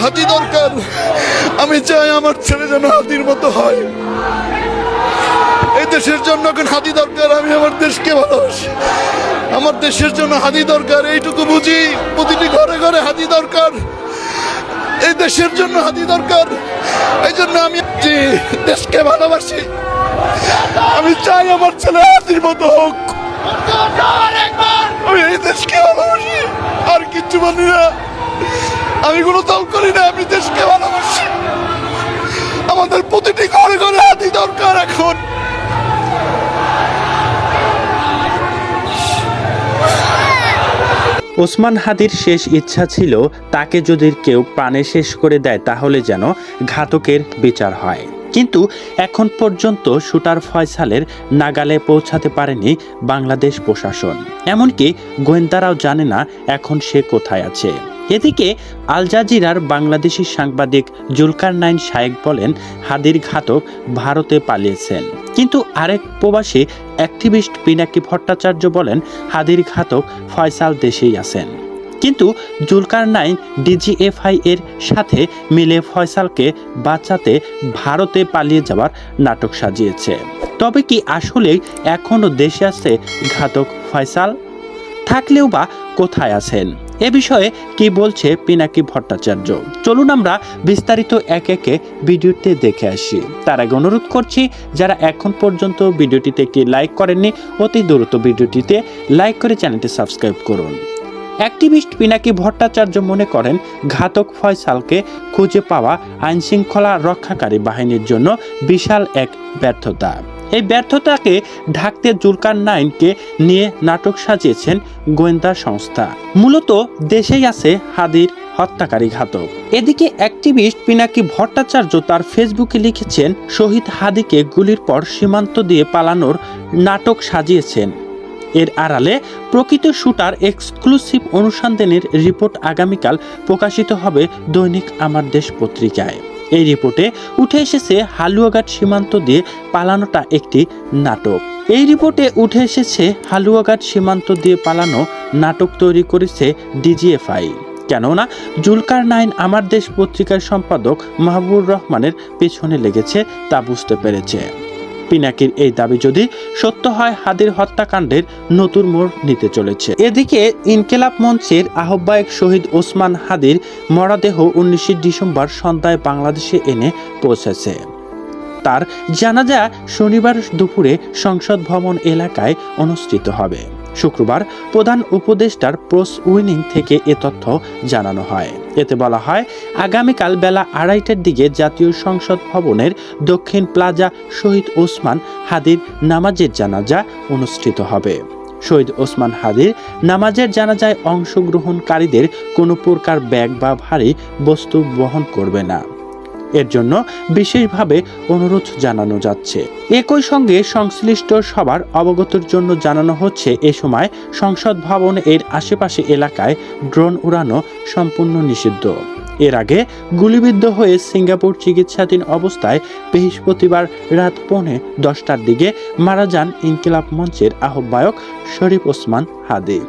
হাদি দরকার। আমি চাই আমার ছেলে যেন হাদির মতো হয়। এই দেশের জন্য এখন হাদি দরকার। আমি আমার দেশকে ভালোবাসি, আমার দেশের জন্য হাদি দরকার, এইটুকু বুঝি। প্রতিটি ঘরে ঘরে হাদি দরকার, এই দেশের জন্য হাদি দরকার। এই জন্য আমি দেশকে ভালোবাসি, আমি চাই আমার ছেলে হাদির মতো হোক। আমি এই দেশকে ভালোবাসি, আর কিচ্ছু বলি না। আমি কোনো দল করি না, আমি দেশকে ভালোবাসি। আমাদের প্রতিটি ঘরে ঘরে হাদি দরকার এখন। ওসমান হাদির শেষ ইচ্ছা ছিল তাকে যদি কেউ প্রাণে শেষ করে দেয় তাহলে যেন ঘাতকের বিচার হয়। কিন্তু এখন পর্যন্ত শুটার ফয়সালের নাগালে পৌঁছাতে পারেনি বাংলাদেশ প্রশাসন। এমনকি গোয়েন্দারাও জানে না এখন সে কোথায় আছে। এদিকে আল জাজিরার বাংলাদেশি সাংবাদিক জুলকারনাইন শায়েক বলেন, হাদির ঘাতক ভারতে পালিয়েছেন। কিন্তু আরেক প্রবাসী অ্যাক্টিভিস্ট পিনাকি ভট্টাচার্য বলেন, হাদির ঘাতক ফয়সাল দেশেই আছেন। কিন্তু জুলকারনাইন ডিজিএফআই এর সাথে মিলে ফয়সালকে বাঁচাতে ভারতে পালিয়ে যাওয়ার নাটক সাজিয়েছে। তবে কি আসলেই এখনও দেশে আছে ঘাতক ফয়সাল? থাকলেও বা কোথায় আছেন? এ বিষয়ে কি বলছে পিনাকি ভট্টাচার্য? চলুন আমরা বিস্তারিত একে একে ভিডিওতে দেখে আসি। তার আগে অনুরোধ করছি, যারা এখন পর্যন্ত ভিডিওটিতে একটি লাইক করেননি, অতি দ্রুত ভিডিওটিতে লাইক করে চ্যানেলটি সাবস্ক্রাইব করুন। অ্যাক্টিভিস্ট পিনাকি ভট্টাচার্য মনে করেন, ঘাতক ফয়সালকে খুঁজে পাওয়া আইনশৃঙ্খলা রক্ষাকারী বাহিনীর জন্য বিশাল এক ব্যর্থতা। এই ব্যর্থতাকে ঢাকতে জুলকারনাইনকে নিয়ে নাটক সাজিয়েছেন গোয়েন্দা সংস্থা। মূলত দেশেই আছে হাদির হত্যাকারী ঘাতক। এদিকে অ্যাক্টিভিস্ট পিনাকি ভট্টাচার্য তার ফেসবুকে লিখেছেন, শহীদ হাদিকে গুলির পর সীমান্ত দিয়ে পালানোর নাটক সাজিয়েছেন। এর আড়ালে প্রকৃত শুটার এক্সক্লুসিভ অনুসন্ধানের রিপোর্ট আগামীকাল প্রকাশিত হবে দৈনিক আমার দেশ পত্রিকায়। এই রিপোর্টে উঠে এসেছে হালুয়াঘাট সীমান্ত দিয়ে পালানোটা একটি নাটক। এই রিপোর্টে উঠে এসেছে হালুয়াঘাট সীমান্ত দিয়ে পালানো নাটক তৈরি করেছে ডিজিএফআই। কেননা জুলকারনাইন আমার দেশ পত্রিকার সম্পাদক মাহবুবুর রহমানের পেছনে লেগেছে তা বুঝতে পেরেছে। পিনাকির এই দাবি যদি সত্য হয়, হাদির হত্যাকাণ্ডের নতুন মোড় নিতে চলেছে। এদিকে ইনকিলাব মঞ্চের আহ্বায়ক শহীদ ওসমান হাদির মরদেহ 19 ডিসেম্বর সন্ধ্যায় বাংলাদেশে এনে পৌঁছেছে। তার জানাজা শনিবার দুপুরে সংসদ ভবন এলাকায় অনুষ্ঠিত হবে। শুক্রবার প্রধান উপদেষ্টার প্রেস উইং থেকে এ তথ্য জানানো হয়। এতে বলা হয়, আগামীকাল বেলা 2:30টার দিকে জাতীয় সংসদ ভবনের দক্ষিণ প্লাজা শহীদ ওসমান হাদির নামাজের জানাজা অনুষ্ঠিত হবে। শহীদ ওসমান হাদির নামাজের জানাজায় অংশগ্রহণকারীদের কোনো প্রকার ব্যাগ বা ভারী বস্তু বহন করবে না। এর জন্য বিশেষভাবে অনুরোধ জানানো যাচ্ছে। একই সঙ্গে সংশ্লিষ্ট সবার অবগতির জন্য জানানো হচ্ছে, এ সময় সংসদ ভবন এর আশেপাশে এলাকায় ড্রোন উড়ানো সম্পূর্ণ নিষিদ্ধ। এর আগে গুলিবিদ্ধ হয়ে সিঙ্গাপুর চিকিৎসাধীন অবস্থায় বৃহস্পতিবার রাত 10:45টার দিকে মারা যান ইনকিলাব মঞ্চের আহ্বায়ক শরীফ ওসমান হাদি।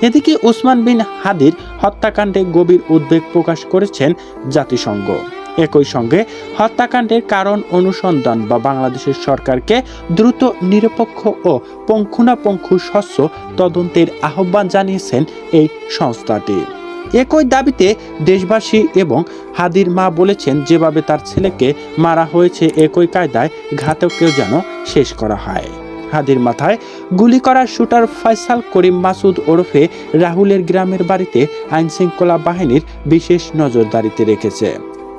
এদিকে ওসমান বিন হাদির হত্যাকাণ্ডে গভীর উদ্বেগ প্রকাশ করেছেন জাতিসংঘ। একই সঙ্গে হত্যাকাণ্ডের কারণ অনুসন্ধান বা বাংলাদেশের সরকারকে দ্রুত, নিরপেক্ষ ও পুঙ্খানুপুঙ্খ স্বচ্ছ তদন্তের আহ্বান জানিয়েছেন এই সংস্থাটি। একই দাবিতে দেশবাসী এবং হাদির মা বলেছেন, যেভাবে তার ছেলেকে মারা হয়েছে একই কায়দায় ঘাতককেও যেন শেষ করা হয়। হাদির মাথায় গুলি করা শুটার ফয়সাল করিম মাসুদ ওরফে রাহুলের গ্রামের বাড়িতে আইনশৃঙ্খলা বাহিনীর বিশেষ নজরদারিতে রেখেছে।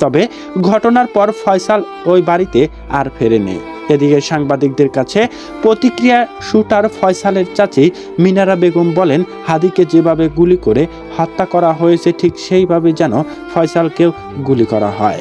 তবে ঘটনার পর ফয়সাল ওই বাড়িতে আর ফেরেনি। এদিকে সাংবাদিকদের কাছে প্রতিক্রিয়া শুটার ফয়সালের চাচি মিনারা বেগম বলেন, হাদিকে যেভাবে গুলি করে হত্যা করা হয়েছে ঠিক সেইভাবে যেন ফয়সালকেও গুলি করা হয়।